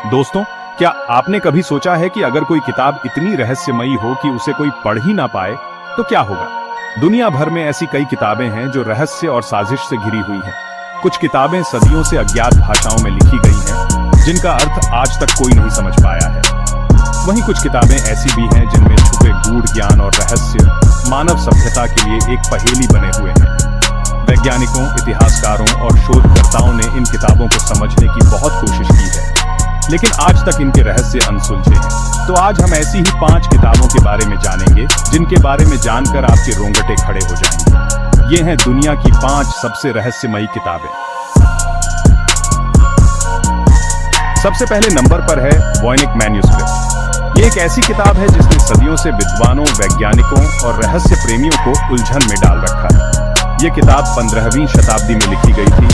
दोस्तों, क्या आपने कभी सोचा है कि अगर कोई किताब इतनी रहस्यमयी हो कि उसे कोई पढ़ ही ना पाए तो क्या होगा। दुनिया भर में ऐसी कई किताबें हैं जो रहस्य और साजिश से घिरी हुई हैं। कुछ किताबें सदियों से अज्ञात भाषाओं में लिखी गई हैं, जिनका अर्थ आज तक कोई नहीं समझ पाया है। वहीं कुछ किताबें ऐसी भी हैं जिनमें छुपे गूढ़ ज्ञान और रहस्य मानव सभ्यता के लिए एक पहेली बने हुए हैं। वैज्ञानिकों, इतिहासकारों और शोधकर्ताओं ने इन किताबों को समझने की बहुत कोशिश की है, लेकिन आज तक इनके रहस्य अनसुलझे हैं। तो आज हम ऐसी ही 5 किताबों के बारे में जानेंगे, जिनके बारे में जानकर आपके रोंगटे खड़े हो जाएंगे। ये हैं दुनिया की 5 सबसे रहस्यमयी किताबें। सबसे पहले नंबर पर है वॉयनिक मैन्युस्क्रिप्ट। ये एक ऐसी किताब है जिसने सदियों से विद्वानों, वैज्ञानिकों और रहस्य प्रेमियों को उलझन में डाल रखा है। ये किताब 15वीं शताब्दी में लिखी गई थी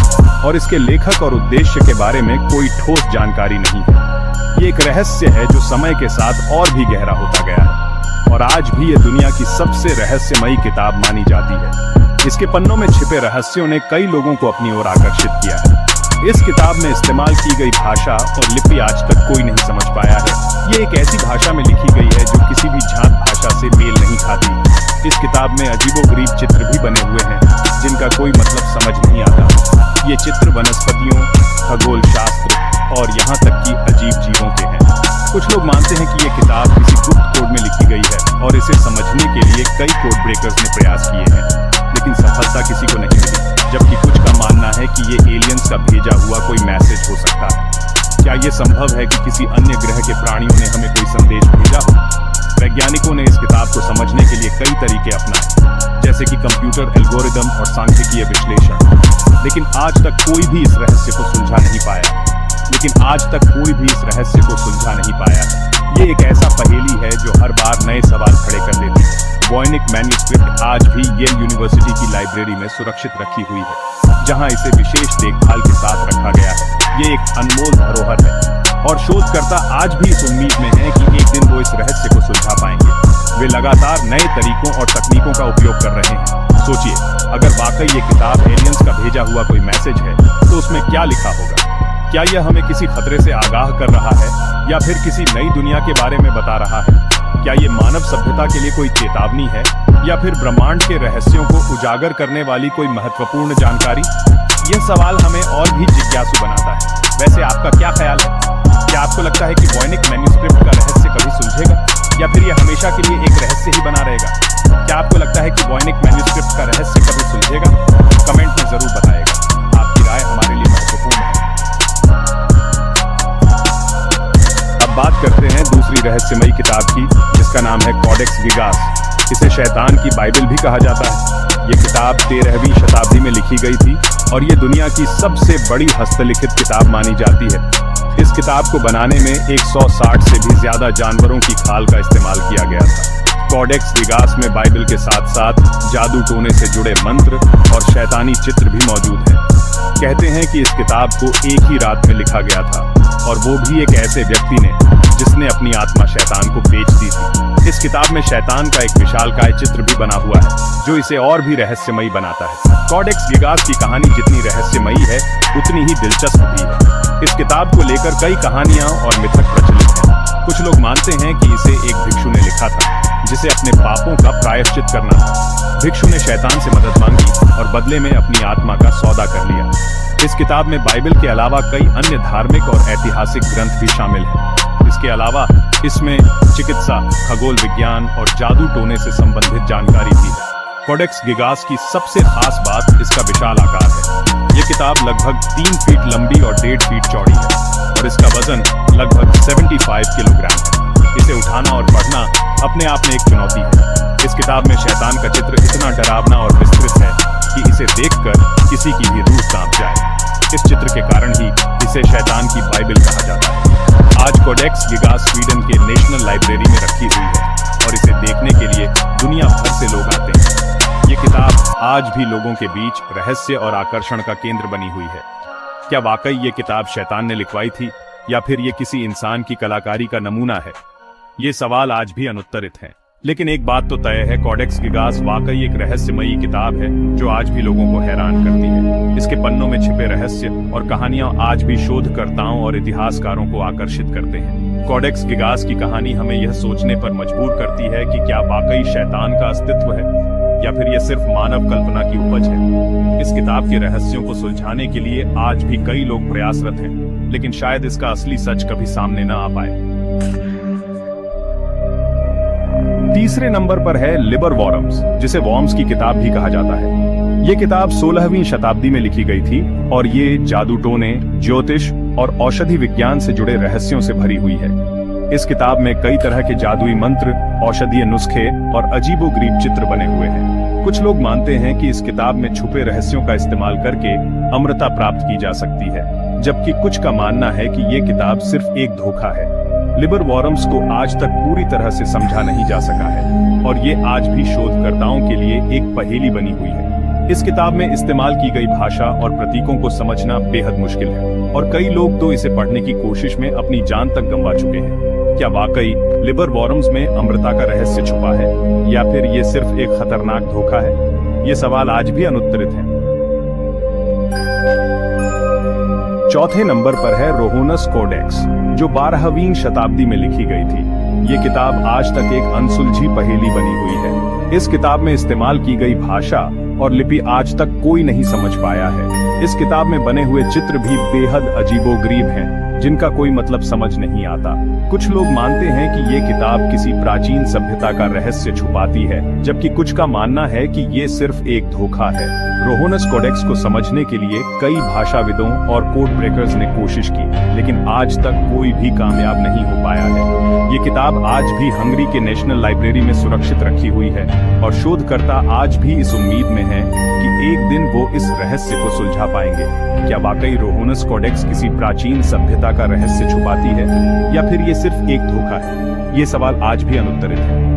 और इसके लेखक और उद्देश्य के बारे में कोई ठोस जानकारी नहीं है। ये एक रहस्य है जो समय के साथ और भी गहरा होता गया है और आज भी ये दुनिया की सबसे रहस्यमयी किताब मानी जाती है। इसके पन्नों में छिपे रहस्यों ने कई लोगों को अपनी ओर आकर्षित किया है। इस किताब में इस्तेमाल की गई भाषा और लिपि आज तक कोई नहीं समझ पाया है। ये एक ऐसी भाषा में लिखी गई है जो किसी भी जात भाषा से मेल नहीं खाती। इस किताब में अजीबोगरीब चित्र भी बने हुए हैं, जिनका कोई मतलब समझ नहीं आता। ये चित्र वनस्पतियों, खगोल शास्त्र और यहाँ तक कि अजीब जीवों के हैं। कुछ लोग मानते हैं कि ये किताब किसी गुप्त कोड में लिखी गई है और इसे समझने के लिए कई कोड ब्रेकर्स ने प्रयास किए हैं, लेकिन सफलता किसी को नहीं मिली। जबकि कुछ का मानना है कि ये एलियंस का भेजा हुआ कोई मैसेज हो सकता है। क्या ये संभव है कि किसी अन्य ग्रह के प्राणियों ने हमें कोई संदेश भेजा हो? वैज्ञानिकों ने इस किताब को समझने के लिए कई तरीके अपनाए, जैसे कि कंप्यूटर एल्गोरिदम और सांख्यिकीय विश्लेषण, लेकिन आज तक कोई भी इस रहस्य को सुलझा नहीं पाया है। ये एक ऐसा पहेली है जो हर बार नए सवाल खड़े कर देती है। वॉयनिक मैन्युस्क्रिप्ट आज भी येल यूनिवर्सिटी की लाइब्रेरी में सुरक्षित रखी हुई है, जहां इसे विशेष देखभाल के साथ रखा गया है। ये एक अनमोल धरोहर है और शोधकर्ता आज भी इस उम्मीद में हैं कि एक दिन वो इस रहस्य को सुलझा पाएंगे। वे लगातार नए तरीकों और तकनीकों का उपयोग कर रहे हैं। सोचिए, अगर वाकई ये किताब एलियंस का भेजा हुआ कोई मैसेज है तो उसमें क्या लिखा होगा? क्या यह हमें किसी खतरे से आगाह कर रहा है या फिर किसी नई दुनिया के बारे में बता रहा है? क्या ये मानव सभ्यता के लिए कोई चेतावनी है या फिर ब्रह्मांड के रहस्यों को उजागर करने वाली कोई महत्वपूर्ण जानकारी? यह सवाल हमें और भी जिज्ञासु बनाता है। वैसे आपका क्या ख्याल है? क्या आपको लगता है कि वॉयनिक मैन्युस्क्रिप्ट का रहस्य कभी सुलझेगा या फिर यह हमेशा के लिए एक रहस्य ही बना रहेगा? क्या आपको लगता है कि वॉयनिक मैन्युस्क्रिप्ट का रहस्य कभी सुलझेगा? कमेंट में जरूर बताइएगा। आपकी राय हमारे लिए महत्वपूर्ण है। अब बात करते हैं दूसरी रहस्यमयी किताब की, जिसका नाम है कॉडेक्स गिगास। इसे शैतान की बाइबल भी कहा जाता है। ये किताब 13वीं शताब्दी में लिखी गई थी और ये दुनिया की सबसे बड़ी हस्तलिखित किताब मानी जाती है। इस किताब को बनाने में 160 से भी ज्यादा जानवरों की खाल का इस्तेमाल किया गया था। कॉडेक्स गिगास में बाइबल के साथ साथ जादू टोने से जुड़े मंत्र और शैतानी चित्र भी मौजूद हैं। कहते हैं कि इस किताब को एक ही रात में लिखा गया था, और वो भी एक ऐसे व्यक्ति ने जिसने अपनी आत्मा शैतान को बेच दी थी। इस किताब में शैतान का एक विशालकाय चित्र भी बना हुआ है, जो इसे और भी रहस्यमयी बनाता है। कॉडेक्स गिगास की कहानी जितनी रहस्यमयी है, उतनी ही दिलचस्प भी है। इस किताब को लेकर कई कहानियां और मिथक प्रचलित हैं। कुछ लोग मानते हैं कि इसे एक भिक्षु ने लिखा था, जिसे अपने पापों का प्रायश्चित करना था। भिक्षु ने शैतान से मदद मांगी और बदले में अपनी आत्मा का सौदा कर लिया। इस किताब में बाइबल के अलावा कई अन्य धार्मिक और ऐतिहासिक ग्रंथ भी शामिल हैं। इसके अलावा इसमें चिकित्सा, खगोल विज्ञान और जादू टोने से संबंधित जानकारी भी है। कॉडेक्स गिगास की सबसे खास बात इसका विशाल आकार है। ये किताब लगभग 3 फीट लंबी और 1.5 फीट चौड़ी है और इसका वजन लगभग 75 किलोग्राम है। इसे उठाना और पढ़ना अपने आप में एक चुनौती है। इस किताब में शैतान का चित्र इतना डरावना और विस्तृत है कि इसे देखकर किसी की भी रूह कांप जाए। इस चित्र के कारण ही इसे शैतान की बाइबल कहा जाता है। आज कॉडेक्स गिगास स्वीडन के नेशनल लाइब्रेरी में रखी हुई है और इसे देखने के लिए दुनिया भर से लोग आते हैं। ये किताब आज भी लोगों के बीच रहस्य और आकर्षण का केंद्र बनी हुई है। क्या वाकई ये किताब शैतान ने लिखवाई थी या फिर ये किसी इंसान की कलाकारी का नमूना है? ये सवाल आज भी अनुत्तरित हैं। लेकिन एक बात तो तय है, कॉडेक्स गिगास वाकई एक रहस्यमयी किताब है जो आज भी लोगों को हैरान करती है। इसके पन्नों में छिपे रहस्य और कहानियां आज भी शोधकर्ताओं और इतिहासकारों को आकर्षित करते हैं। कॉडेक्स गिगास की कहानी हमें यह सोचने पर मजबूर करती है कि क्या वाकई शैतान का अस्तित्व है या फिर यह सिर्फ मानव कल्पना की उपज है। इस किताब के रहस्यों को सुलझाने के लिए आज भी कई लोग प्रयासरत हैं, लेकिन शायद इसका असली सच कभी सामने न आ पाए। तीसरे नंबर पर है लिबर वॉरम्स, जिसे वॉर्म्स की किताब भी कहा जाता है। ये किताब 16वीं शताब्दी में लिखी गई थी और ये जादू टोने, ज्योतिष और औषधि विज्ञान से जुड़े रहस्यों से भरी हुई है। इस किताब में कई तरह के जादुई मंत्र, औषधीय नुस्खे और अजीबोगरीब चित्र बने हुए हैं। कुछ लोग मानते हैं कि इस किताब में छुपे रहस्यों का इस्तेमाल करके अमरता प्राप्त की जा सकती है, जबकि कुछ का मानना है कि ये किताब सिर्फ एक धोखा है। लिबर वॉरम्स को आज तक पूरी तरह से समझा नहीं जा सका है और ये आज भी शोधकर्ताओं के लिए एक पहेली बनी हुई है। इस किताब में इस्तेमाल की गई भाषा और प्रतीकों को समझना बेहद मुश्किल है और कई लोग तो इसे पढ़ने की कोशिश में अपनी जान तक गंवा चुके हैं। क्या वाकई लिबर वॉरम्स में अमरता का रहस्य छुपा है या फिर ये सिर्फ एक खतरनाक धोखा है? ये सवाल आज भी अनुत्तरित है। चौथे नंबर पर है रोहोनस कोडेक्स, जो 12वीं शताब्दी में लिखी गई थी। ये किताब आज तक एक अनसुलझी पहेली बनी हुई है। इस किताब में इस्तेमाल की गई भाषा और लिपि आज तक कोई नहीं समझ पाया है। इस किताब में बने हुए चित्र भी बेहद अजीबोगरीब हैं, जिनका कोई मतलब समझ नहीं आता। कुछ लोग मानते हैं कि ये किताब किसी प्राचीन सभ्यता का रहस्य छुपाती है, जबकि कुछ का मानना है कि ये सिर्फ एक धोखा है। रोहोनस कोडेक्स को समझने के लिए कई भाषाविदों और कोड ब्रेकर्स ने कोशिश की, लेकिन आज तक कोई भी कामयाब नहीं हो पाया है। ये किताब आज भी हंगरी के नेशनल लाइब्रेरी में सुरक्षित रखी हुई है और शोधकर्ता आज भी इस उम्मीद में हैं कि एक दिन वो इस रहस्य को सुलझा पाएंगे। क्या वाकई रोहोनस कोडेक्स किसी प्राचीन सभ्यता का रहस्य छुपाती है या फिर ये सिर्फ एक धोखा है? ये सवाल आज भी अनुत्तरित है।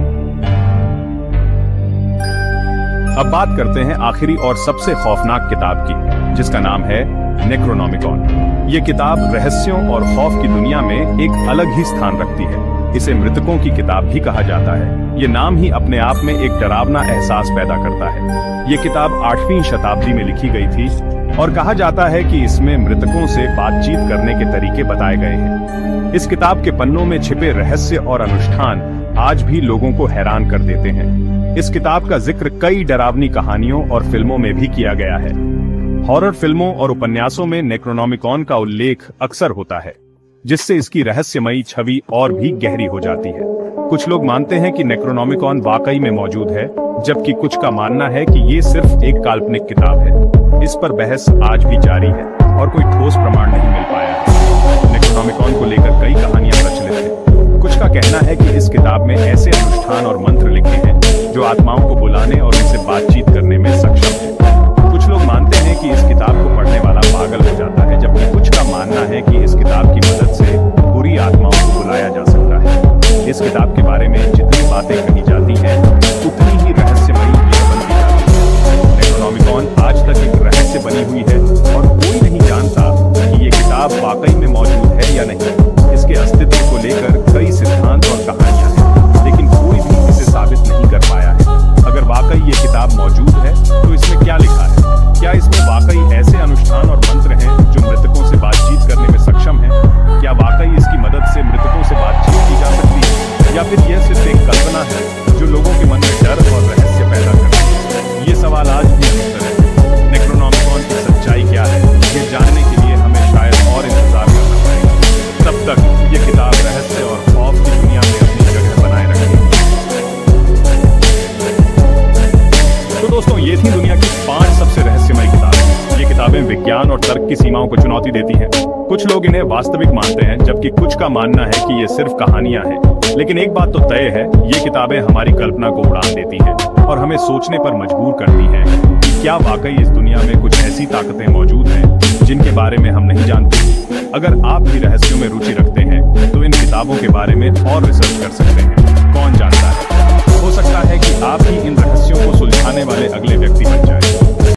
अब बात करते हैं आखिरी और सबसे खौफनाक किताब की, जिसका नाम है नेक्रोनोमिकॉन। ये किताब रहस्यों और खौफ की दुनिया में एक अलग ही स्थान रखती है। इसे मृतकों की किताब भी कहा जाता है। ये नाम ही अपने आप में एक डरावना एहसास पैदा करता है। ये किताब 8वीं शताब्दी में लिखी गई थी और कहा जाता है कि इसमें मृतकों से बातचीत करने के तरीके बताए गए हैं। इस किताब के पन्नों में छिपे रहस्य और अनुष्ठान आज भी लोगों को हैरान कर देते हैं। इस किताब का जिक्र कई डरावनी कहानियों और फिल्मों में भी किया गया है। हॉरर फिल्मों और उपन्यासों में नेक्रोनोमिकॉन का उल्लेख अक्सर होता है, जिससे इसकी रहस्यमयी छवि और भी गहरी हो जाती है। कुछ लोग मानते हैं कि नेक्रोनोमिकॉन वाकई में मौजूद है, जबकि कुछ का मानना है कि ये सिर्फ एक काल्पनिक किताब है। इस पर बहस आज भी जारी है और कोई ठोस प्रमाण नहीं मिल पाया है। नेक्रोनोमिकॉन को लेकर कई कहानियां प्रचलित हैं। कुछ का कहना है कि इस किताब में ऐसे अनुष्ठान और मंत्र लिखे हैं जो आत्माओं को बुलाने और उनसे बातचीत करने में सक्षम है। कुछ लोग मानते हैं कि इस किताब को पढ़ने वाला पागल हो जाता है, जबकि कुछ का मानना है कि इस किताब की मदद से बुरी आत्माओं को बुलाया जा सकता है। इस किताब के बारे में जितनी बातें कही जाती हैं, उतनी ही रहस्यमयी ये बनती जाती है। नेक्रोनोमिकॉन आज तक एक रहस्य बनी हुई है और कोई नहीं जानता कि ये किताब वाकई में मौजूद है या नहीं। इसके अस्तित्व को लेकर कई सिद्धांत और कहानियां हैं, लेकिन कोई भी इसे साबित नहीं कर पाया है। अगर वाकई ये किताब मौजूद है तो इसमें क्या लिखा है? क्या इसमें वाकई ऐसे अनुष्ठान और मंत्र हैं जो मृतकों से बातचीत करने में सक्षम हैं? क्या वाकई इसकी मदद से मृतकों से बातचीत की जा सकती है या फिर यह सिर्फ एक कल्पना है जो लोगों के मन में डर और रहस्य पैदा करती है? ये सवाल आज भी उत्तर है। नेक्रोनोमिकॉन की सच्चाई क्या है, ये जानने के लिए हमें शायद और इंतजार करना पड़ेगा। तब तक ये किताब रहस्य और खौफ की दुनिया में अपनी जगह बनाए रखेगी। तो दोस्तों, ये थी दुनिया की 5 सबसे रहस्यमय किताबें। ये किताबें विज्ञान और तर्क की सीमाओं को चुनौती देती हैं। कुछ लोग इन्हें वास्तविक मानते हैं, जबकि कुछ का मानना है कि ये सिर्फ कहानियां हैं। लेकिन एक बात तो तय है, ये किताबें हमारी कल्पना को उड़ान देती हैं और हमें सोचने पर मजबूर करती हैं कि क्या वाकई इस दुनिया में कुछ ऐसी ताकतें मौजूद हैं जिनके बारे में हम नहीं जानते। अगर आप भी रहस्यों में रुचि रखते हैं तो इन किताबों के बारे में और रिसर्च कर सकते हैं। कौन जानता है, हो सकता है कि आप ही इन रहस्यों को सुलझाने वाले अगले व्यक्ति बन जाएं।